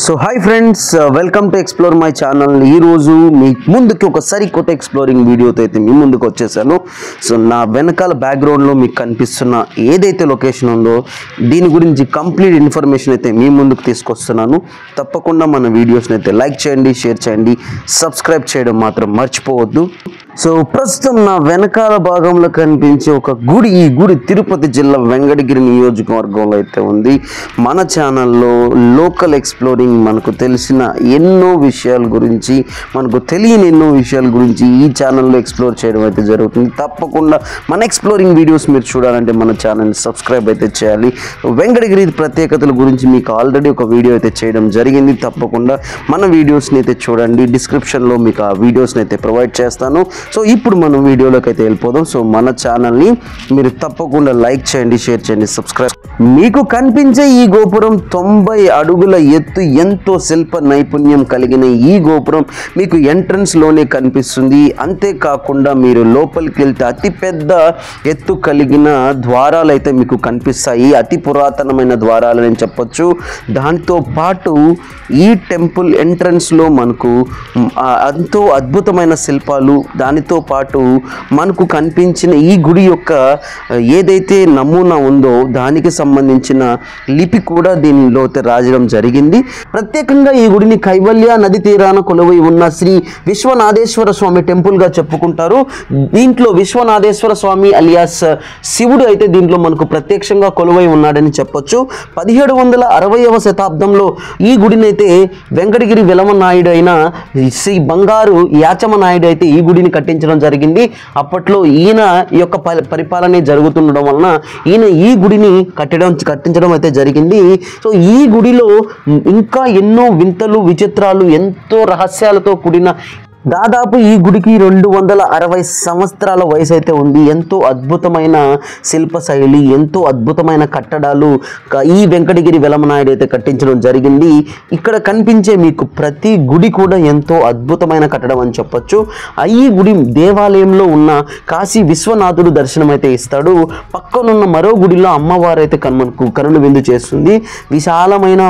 So hi friends, welcome to explore my channel. ఈరోజు మీ ముందుకి ఒక సరికొత్త ఎక్స్ప్లోరింగ్ వీడియోతో అయితే మీ ముందుకు వచ్చేసాను. సో నా వెనకాల బ్యాక్గ్రౌండ్లో మీకు కనిపిస్తున్న ఏదైతే లొకేషన్ ఉందో దీని గురించి కంప్లీట్ ఇన్ఫర్మేషన్ అయితే మీ ముందుకు తీసుకొస్తున్నాను. తప్పకుండా మన వీడియోస్ని అయితే లైక్ చేయండి, షేర్ చేయండి, సబ్స్క్రైబ్ చేయడం మాత్రం మర్చిపోవద్దు. సో ప్రస్తుతం నా వెనకాల భాగంలో కనిపించే ఒక గుడి, ఈ గుడి తిరుపతి జిల్లా వెంకటగిరి నియోజకవర్గంలో అయితే ఉంది. మన ఛానల్లో లోకల్ ఎక్స్ప్లోరింగ్, మనకు తెలిసిన ఎన్నో విషయాల గురించి, మనకు తెలియని ఎన్నో విషయాల గురించి ఈ ఛానల్లో ఎక్స్ప్లోర్ చేయడం అయితే జరుగుతుంది. తప్పకుండా మన ఎక్స్ప్లోరింగ్ వీడియోస్ మీరు చూడాలంటే మన ఛానల్ని సబ్స్క్రైబ్ అయితే చేయాలి. వెంకటగిరి ప్రత్యేకతల గురించి మీకు ఆల్రెడీ ఒక వీడియో అయితే చేయడం జరిగింది. తప్పకుండా మన వీడియోస్ని అయితే చూడండి. డిస్క్రిప్షన్లో మీకు ఆ వీడియోస్ని అయితే ప్రొవైడ్ చేస్తాను. సో ఇప్పుడు మనం వీడియోలోకి అయితే వెళ్ళిపోదాం. సో మన ఛానల్ని మీరు తప్పకుండా లైక్ చేయండి, షేర్ చేయండి, సబ్స్క్రైబ్. మీకు కనిపించే ఈ గోపురం 90 అడుగుల ఎత్తు, ఎంతో శిల్ప నైపుణ్యం కలిగిన ఈ గోపురం మీకు ఎంట్రన్స్లోనే కనిపిస్తుంది. అంతేకాకుండా మీరు లోపలికి వెళ్తే అతిపెద్ద ఎత్తు కలిగిన ద్వారాలు అయితే మీకు కనిపిస్తాయి. అతి పురాతనమైన ద్వారాలు అని చెప్పొచ్చు. దాంతో పాటు ఈ టెంపుల్ ఎంట్రన్స్లో మనకు ఎంతో అద్భుతమైన శిల్పాలు, దానితో పాటు మనకు కనిపించిన ఈ గుడి యొక్క ఏదైతే నమూనా ఉందో దానికి సంబంధించిన లిపి కూడా దీనిలో రాజడం జరిగింది. ప్రత్యేకంగా ఈ గుడిని కైవల్య నది తీరాన కొలువై ఉన్న శ్రీ విశ్వనాథేశ్వర స్వామి టెంపుల్గా చెప్పుకుంటారు. దీంట్లో విశ్వనాథేశ్వర స్వామి అలియాస్ శివుడు అయితే దీంట్లో మనకు ప్రత్యక్షంగా కొలువై ఉన్నాడని చెప్పొచ్చు. 1760వ శతాబ్దంలో ఈ గుడిని అయితే వెంకటగిరి వెలమనాయుడు అయిన శ్రీ బంగారు యాచమనాయుడు అయితే ఈ గుడిని కట్టించడం జరిగింది. అప్పట్లో ఈయన యొక్క పరిపాలన జరుగుతుండడం వలన ఈయన ఈ గుడిని కట్టించడం అయితే జరిగింది. సో ఈ గుడిలో ఇంకా ఎన్నో వింతలు, విచిత్రాలు, ఎంతో రహస్యాలతో కూడిన దాదాపు ఈ గుడికి 260 సంవత్సరాల వయసు అయితే ఉంది. ఎంతో అద్భుతమైన శిల్ప శైలి, ఎంతో అద్భుతమైన కట్టడాలు ఈ వెంకటగిరి వెలమనాయుడు అయితే కట్టించడం జరిగింది. ఇక్కడ కనిపించే మీకు ప్రతి గుడి కూడా ఎంతో అద్భుతమైన కట్టడం అని చెప్పొచ్చు. ఈ గుడి దేవాలయంలో ఉన్న కాశీ విశ్వనాథుడు దర్శనం అయితే ఇస్తాడు. పక్కనున్న మరో గుడిలో అమ్మవారు అయితే మనకు కరుణ విందు చేస్తుంది. విశాలమైన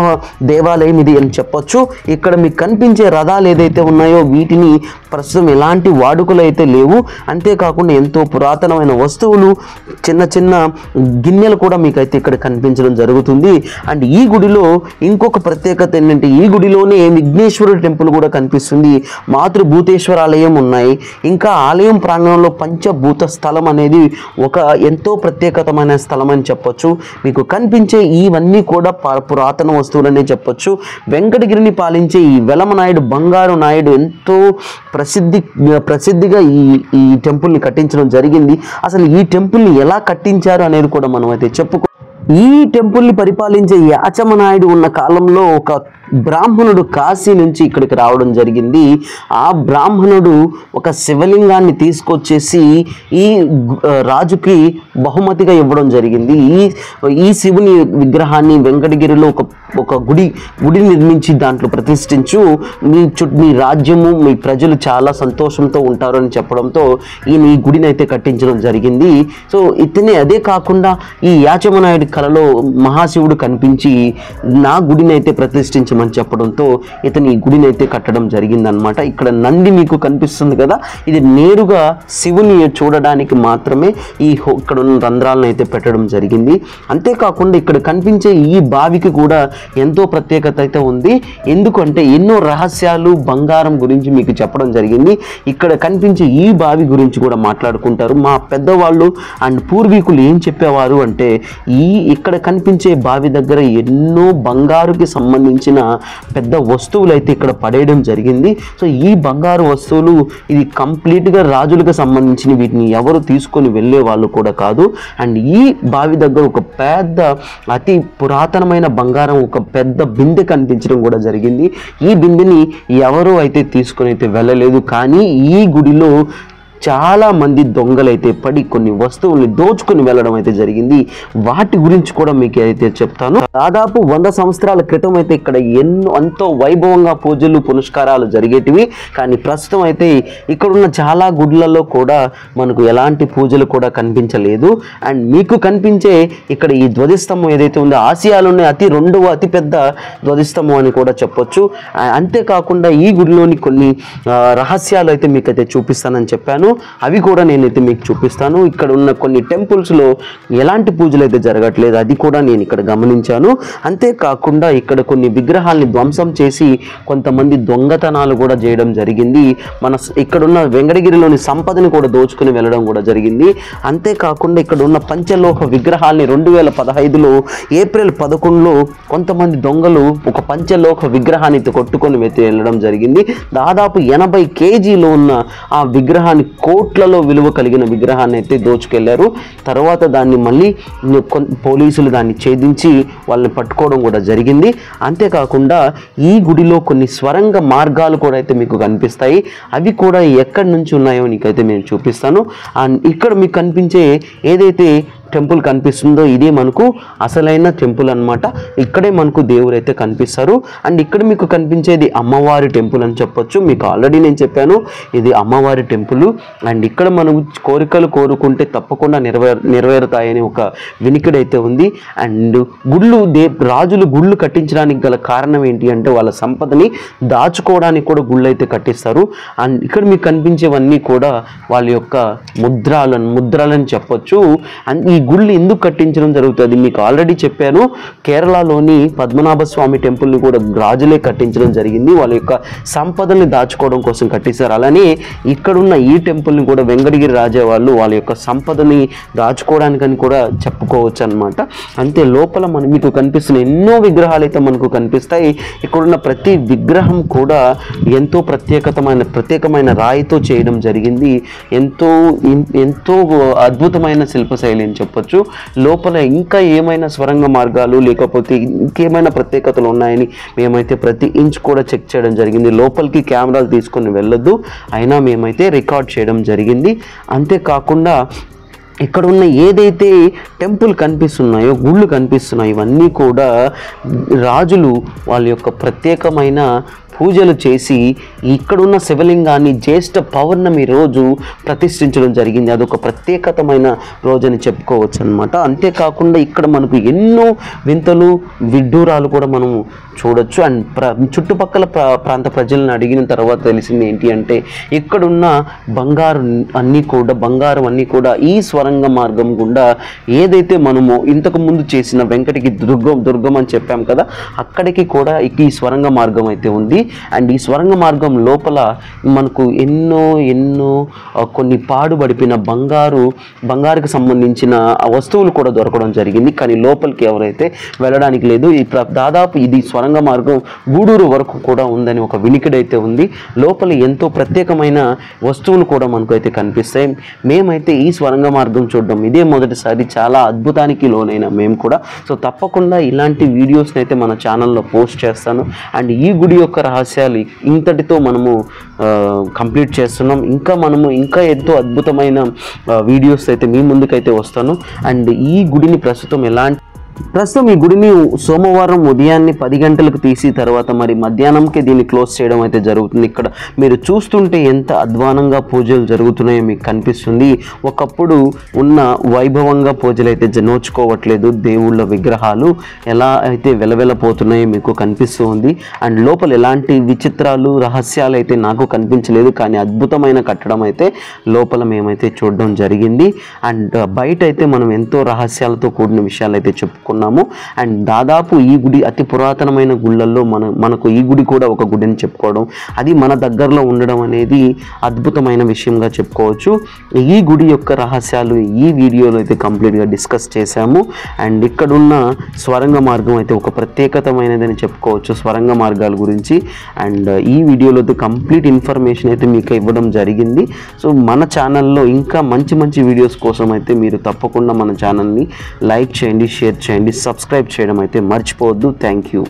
దేవాలయం ఇది అని చెప్పొచ్చు. ఇక్కడ మీకు కనిపించే రథాలు ఏదైతే ఉన్నాయో వీటిని ప్రస్తుతం ఎలాంటి వాడుకలు అయితే లేవు. అంతేకాకుండా ఎంతో పురాతనమైన వస్తువులు, చిన్న చిన్న గిన్నెలు కూడా మీకైతే ఇక్కడ కనిపించడం జరుగుతుంది. అండ్ ఈ గుడిలో ఇంకొక ప్రత్యేకత ఏంటంటే ఈ గుడిలోనే విఘ్నేశ్వరుడు టెంపుల్ కూడా కనిపిస్తుంది. మాతృభూతేశ్వర ఆలయం ఉన్నాయి. ఇంకా ఆలయం ప్రాంగణంలో పంచభూత స్థలం అనేది ఒక ఎంతో ప్రత్యేకతమైన స్థలం అని చెప్పొచ్చు. మీకు కనిపించే ఇవన్నీ కూడా పురాతన వస్తువులనే చెప్పొచ్చు. వెంకటగిరిని పాలించే ఈ వెలమనాయుడు, బంగారు నాయుడు ఎంతో ప్రసిద్ధిగా ఈ టెంపుల్ని కట్టించడం జరిగింది. అసలు ఈ టెంపుల్ని ఎలా కట్టించారు అనేది కూడా మనం అయితే చెప్పుకో. ఈ టెంపుల్ని పరిపాలించే యాచమనాయుడు ఉన్న కాలంలో ఒక బ్రాహ్మణుడు కాశీ నుంచి ఇక్కడికి రావడం జరిగింది. ఆ బ్రాహ్మణుడు ఒక శివలింగాన్ని తీసుకొచ్చేసి ఈ రాజుకి బహుమతిగా ఇవ్వడం జరిగింది. ఈ శివుని విగ్రహాన్ని వెంకటగిరిలో ఒక గుడి నిర్మించి దాంట్లో ప్రతిష్ఠించు, మీ రాజ్యము, మీ ప్రజలు చాలా సంతోషంతో ఉంటారు అని చెప్పడంతో ఈయన ఈ గుడిని అయితే కట్టించడం జరిగింది. సో ఇతనే అదే కాకుండా ఈ యాచమనాయుడి కలలో మహాశివుడు కనిపించి నా గుడిని అయితే ప్రతిష్ఠించమని చెప్పడంతో ఇతను ఈ గుడిని అయితే కట్టడం జరిగిందనమాట. ఇక్కడ నంది మీకు కనిపిస్తుంది కదా, ఇది నేరుగా శివుని చూడడానికి మాత్రమే ఇక్కడ ఉన్న రంధ్రాలను అయితే పెట్టడం జరిగింది. అంతేకాకుండా ఇక్కడ కనిపించే ఈ బావికి కూడా ఎంతో ప్రత్యేకత అయితే ఉంది. ఎందుకంటే ఎన్నో రహస్యాలు, బంగారం గురించి మీకు చెప్పడం జరిగింది. ఇక్కడ కనిపించే ఈ బావి గురించి కూడా మాట్లాడుకుంటారు. మా పెద్దవాళ్ళు అండ్ పూర్వీకులు ఏం చెప్పేవారు అంటే ఇక్కడ కనిపించే బావి దగ్గర ఎన్నో బంగారుకి సంబంధించిన పెద్ద వస్తువులు అయితే ఇక్కడ పడేయడం జరిగింది. సో ఈ బంగారు వస్తువులు ఇది కంప్లీట్గా రాజులకు సంబంధించిన, వీటిని ఎవరు తీసుకొని వెళ్ళే వాళ్ళు కూడా కాదు. అండ్ ఈ బావి దగ్గర ఒక పెద్ద అతి పురాతనమైన బంగారం, ఒక పెద్ద బిందె కనిపించడం కూడా జరిగింది. ఈ బిందెని ఎవరు అయితే తీసుకొని అయితే వెళ్ళలేదు. కానీ ఈ గుడిలో చాలా మంది దొంగలైతే పడి కొన్ని వస్తువుల్ని దోచుకుని వెళ్ళడం అయితే జరిగింది. వాటి గురించి కూడా మీకు అయితే చెప్తాను. దాదాపు 100 సంవత్సరాల క్రితం అయితే ఇక్కడ ఎంతో వైభవంగా పూజలు పునస్కారాలు జరిగేటివి. కానీ ప్రస్తుతం అయితే ఇక్కడున్న చాలా గుడ్లలో కూడా మనకు ఎలాంటి పూజలు కూడా కనిపించలేదు. అండ్ మీకు కనిపించే ఇక్కడ ఈ ధ్వజస్తంభం ఏదైతే ఉందో ఆసియాలోనే రెండవ అతిపెద్ద ధ్వజస్తంభం అని కూడా చెప్పొచ్చు. అంతేకాకుండా ఈ గుడిలోని కొన్ని రహస్యాలు అయితే మీకైతే చూపిస్తానని చెప్పాను. అవి కూడా నేనైతే మీకు చూపిస్తాను. ఇక్కడ ఉన్న కొన్ని టెంపుల్స్లో ఎలాంటి పూజలు అయితే జరగట్లేదు, అది కూడా నేను ఇక్కడ గమనించాను. అంతేకాకుండా ఇక్కడ కొన్ని విగ్రహాల్ని ధ్వంసం చేసి కొంతమంది దొంగతనాలు కూడా చేయడం జరిగింది. ఇక్కడున్న వెంకటగిరిలోని సంపదని కూడా దోచుకుని వెళ్ళడం కూడా జరిగింది. అంతేకాకుండా ఇక్కడ ఉన్న పంచలోహ విగ్రహాల్ని 2015లో ఏప్రిల్ 11లో కొంతమంది దొంగలు ఒక పంచలోహ విగ్రహాన్ని కొట్టుకొని వెళ్ళడం జరిగింది. దాదాపు 80 కేజీలో ఉన్న ఆ విగ్రహాన్ని, కోట్లలో విలువ కలిగిన విగ్రహాన్ని అయితే దోచుకెళ్లారు. తర్వాత దాన్ని మళ్ళీ పోలీసులు దాన్ని ఛేదించి వాళ్ళని పట్టుకోవడం కూడా జరిగింది. అంతేకాకుండా ఈ గుడిలో కొన్ని స్వరంగ మార్గాలు కూడా అయితే మీకు కనిపిస్తాయి. అవి కూడా ఎక్కడి నుంచి ఉన్నాయో నీకైతే నేను చూపిస్తాను. అండ్ ఇక్కడ మీకు కనిపించే ఏదైతే టెంపుల్ కనిపిస్తుందో ఇదే మనకు అసలైన టెంపుల్ అన్నమాట. ఇక్కడే మనకు దేవుడు అయితే కనిపిస్తారు. అండ్ ఇక్కడ మీకు కనిపించేది అమ్మవారి టెంపుల్ అని చెప్పొచ్చు. మీకు ఆల్రెడీ నేను చెప్పాను ఇది అమ్మవారి టెంపుల్. అండ్ ఇక్కడ మనం కోరికలు కోరుకుంటే తప్పకుండా నెరవేరుతాయని ఒక వినికిడైతే ఉంది. అండ్ రాజులు గుళ్ళు కట్టించడానికి గల కారణం ఏంటి అంటే వాళ్ళ సంపదని దాచుకోవడానికి కూడా గుళ్ళు అయితే కట్టిస్తారు. అండ్ ఇక్కడ మీకు కనిపించేవన్నీ కూడా వాళ్ళ యొక్క ముద్రలని చెప్పొచ్చు. అండ్ ఈ గుళ్ళు ఎందుకు కట్టించడం జరుగుతుంది మీకు ఆల్రెడీ చెప్పాను. కేరళలోని పద్మనాభ స్వామి టెంపుల్ని కూడా రాజులే కట్టించడం జరిగింది. వాళ్ళ యొక్క సంపదల్ని దాచుకోవడం కోసం కట్టిస్తారు. అలానే ఇక్కడున్న ఈ టెంపుల్ని కూడా వెంకటగిరి రాజా వాళ్ళు వాళ్ళ యొక్క సంపదని దాచుకోవడానికని కూడా చెప్పుకోవచ్చు అనమాట. అంతే లోపల మీకు కనిపిస్తున్న ఎన్నో విగ్రహాలు అయితే మనకు కనిపిస్తాయి. ఇక్కడున్న ప్రతి విగ్రహం కూడా ఎంతో ప్రత్యేకమైన రాయితో చేయడం జరిగింది. ఎంతో అద్భుతమైన శిల్పశైలి అని చెప్పొచ్చు. లోపల ఇంకా ఏమైనా స్వరంగ మార్గాలు లేకపోతే ఇంకేమైనా ప్రత్యేకతలు ఉన్నాయని మేమైతే ప్రతి ఇంచ్ కూడా చెక్ చేయడం జరిగింది. లోపలికి కెమెరాలు తీసుకొని వెళ్ళొద్దు, అయినా మేమైతే రికార్డ్ చేయడం జరిగింది. అంతేకాకుండా ఇక్కడ ఉన్న ఏదైతే టెంపుల్ కనిపిస్తున్నాయో, గుళ్ళు కనిపిస్తున్నాయో, ఇవన్నీ కూడా రాజులు వాళ్ళ యొక్క ప్రత్యేకమైన పూజలు చేసి ఇక్కడున్న శివలింగాన్ని జ్యేష్ఠ పౌర్ణమి రోజు ప్రతిష్ఠించడం జరిగింది. అదొక ప్రత్యేకతమైన రోజు అని చెప్పుకోవచ్చు అనమాట. అంతేకాకుండా ఇక్కడ మనకు ఎన్నో వింతలు విడ్డూరాలు కూడా మనము చూడొచ్చు. అండ్ చుట్టుపక్కల ప్రాంత ప్రజలను అడిగిన తర్వాత తెలిసింది ఏంటి అంటే ఇక్కడున్న బంగారం అన్నీ కూడా ఈ స్వరంగ మార్గం గుండా ఏదైతే మనము ఇంతకు ముందు చేసిన వెంకటగిరి దుర్గం అని చెప్పాం కదా, అక్కడికి కూడా ఈ స్వరంగ మార్గం అయితే ఉంది. అండ్ ఈ స్వరంగ మార్గం లోపల మనకు ఎన్నో కొన్ని పాడుబడిపిన బంగారుకు సంబంధించిన వస్తువులు కూడా దొరకడం జరిగింది. కానీ లోపలికి ఎవరైతే వెళ్ళడానికి లేదు. దాదాపు ఇది స్వరంగ మార్గం గూడూరు వరకు కూడా ఉందని ఒక వినికిడైతే ఉంది. లోపల ఎంతో ప్రత్యేకమైన వస్తువులు కూడా మనకు అయితే కనిపిస్తాయి. మేమైతే ఈ స్వరంగ మార్గం చూడడం ఇదే మొదటిసారి. చాలా అద్భుతానికి లోనైన మేము కూడా. సో తప్పకుండా ఇలాంటి వీడియోస్ని అయితే మన ఛానల్లో పోస్ట్ చేస్తాను. అండ్ ఈ గుడి యొక్క రహస్యాలు ఇంతటితో మనము కంప్లీట్ చేస్తున్నాం. ఇంకా ఎంతో అద్భుతమైన వీడియోస్ అయితే మీ ముందుకైతే వస్తాను. అండ్ ఈ గుడిని ప్రస్తుతం ఈ గుడిని సోమవారం ఉదయాన్నే 10 గంటలకు తీసి తర్వాత మరి మధ్యాహ్నంకి దీన్ని క్లోజ్ చేయడం అయితే జరుగుతుంది. ఇక్కడ మీరు చూస్తుంటే ఎంత అధ్వానంగా పూజలు జరుగుతున్నాయో మీకు కనిపిస్తుంది. ఒకప్పుడు ఉన్న వైభవంగా పూజలు అయితే నోచుకోవట్లేదు. దేవుళ్ళ విగ్రహాలు ఎలా అయితే వెలవెలపోతున్నాయో మీకు కనిపిస్తూ ఉంది. అండ్ లోపల ఎలాంటి విచిత్రాలు రహస్యాలు అయితే నాకు కనిపించలేదు. కానీ అద్భుతమైన కట్టడం అయితే లోపల మేమైతే చూడడం జరిగింది. అండ్ బయట అయితే మనం ఎంతో రహస్యాలతో కూడిన విషయాలు అయితే చెప్పుకున్నాము. అండ్ దాదాపు ఈ గుడి అతి పురాతనమైన గుళ్ళల్లో మనకు ఈ గుడి కూడా ఒక గుడి అని చెప్పుకోవడం, అది మన దగ్గరలో ఉండడం అనేది అద్భుతమైన విషయంగా చెప్పుకోవచ్చు. ఈ గుడి యొక్క రహస్యాలు ఈ వీడియోలో అయితే కంప్లీట్గా డిస్కస్ చేశాము. అండ్ ఇక్కడున్న స్వరంగ మార్గం అయితే ఒక ప్రత్యేకతమైనదని చెప్పుకోవచ్చు స్వరంగ మార్గాల గురించి. అండ్ ఈ వీడియోలో అయితే కంప్లీట్ ఇన్ఫర్మేషన్ అయితే మీకు ఇవ్వడం జరిగింది. సో మన ఛానల్లో ఇంకా మంచి వీడియోస్ కోసం అయితే మీరు తప్పకుండా మన ఛానల్ని లైక్ చేయండి, షేర్ చేయండి, సబ్స్క్రైబ్ చేయడం అయితే మర్చిపోవద్దు. Thank you.